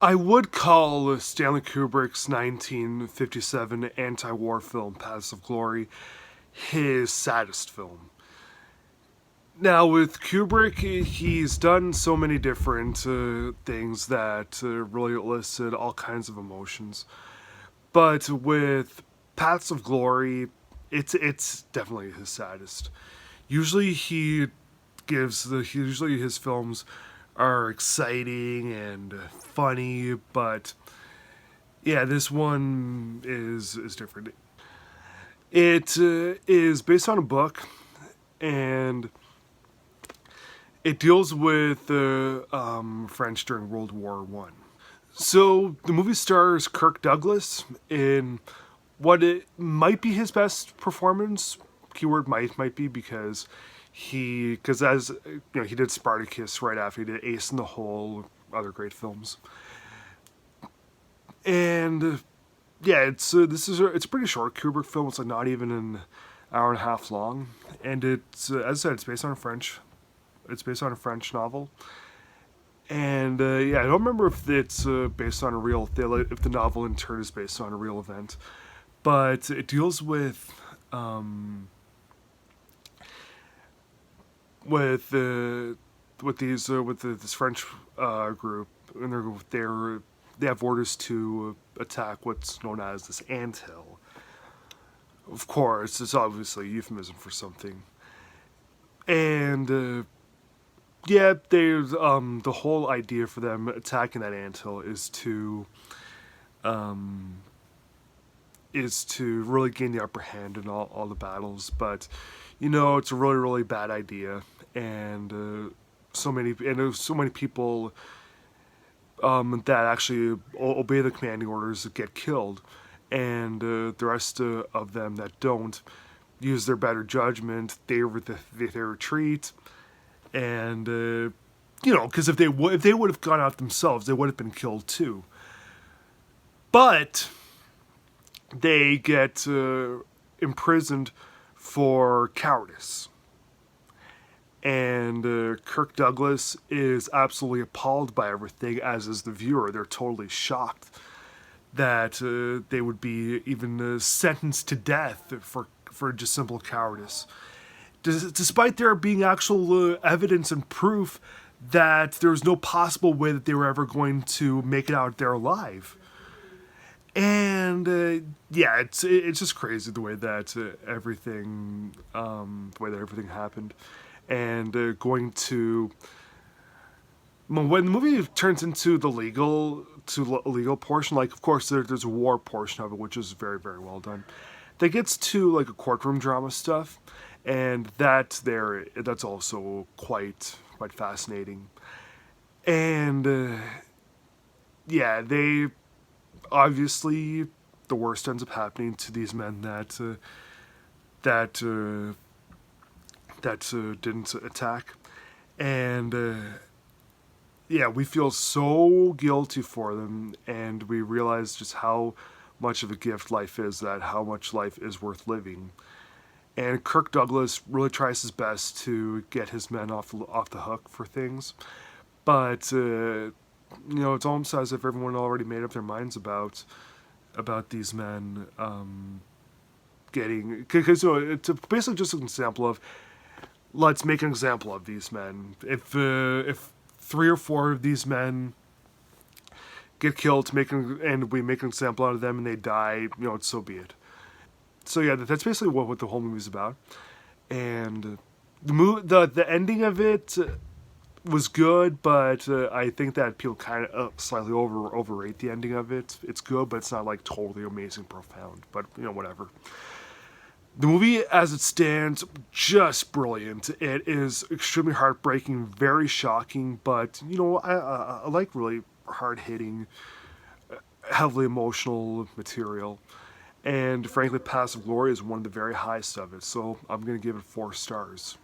I would call Stanley Kubrick's 1957 anti-war film, Paths of Glory, his saddest film. Now, with Kubrick, he's done so many different things that really elicit all kinds of emotions. But with Paths of Glory, it's definitely his saddest. Usually, usually his films are exciting and funny, but yeah, this one is different. It is based on a book, and it deals with the French during World War One. So the movie stars Kirk Douglas in what it might be his best performance. Keyword might be because as he did Spartacus right after he did Ace in the Hole, other great films, and yeah, it's a pretty short Kubrick film. It's like not even an hour and a half long, and it's as I said, it's based on a French novel. And yeah, I don't remember if it's based on a real, if the novel in turn is based on a real event, but it deals um, with this French group, and they have orders to attack what's known as this anthill. Of course, it's obviously a euphemism for something, and yeah, there's the whole idea for them attacking that anthill um, is to really gain the upper hand in all the battles. But it's a really bad idea, and so many people that actually obey the commanding orders get killed, and the rest of them that don't use their better judgment. They retreat, and because if they would have gone out themselves, they would have been killed too. But they get imprisoned for cowardice. And Kirk Douglas is absolutely appalled by everything, as is the viewer. They're totally shocked that they would be even sentenced to death for just simple cowardice. Despite there being actual evidence and proof that there was no possible way that they were ever going to make it out there alive. And yeah, it's just crazy the way that everything happened, and going to when the movie turns into the legal portion. Like, of course, there's a war portion of it, which is very well done. That gets to like a courtroom drama stuff, and that's also quite fascinating. And yeah, they obviously the worst ends up happening to these men that didn't attack, and yeah, we feel so guilty for them, and we realize just how much of a gift life is, that how much life is worth living. And Kirk Douglas really tries his best to get his men off the hook for things, but it's almost as if everyone already made up their minds about these men getting, because it's basically just an example of, let's make an example of these men. If three or four of these men get killed and we make an example out of them and they die, so be it. So yeah, that's basically what the whole movie's about. And the ending of it was good, but I think that people kind of slightly overrate the ending of it. It's good, but it's not like totally amazing, profound. But whatever. The movie, as it stands, just brilliant. It is extremely heartbreaking, very shocking, but I like really hard hitting, heavily emotional material. And frankly, Paths of Glory is one of the very highest of it, so I'm going to give it 4 stars.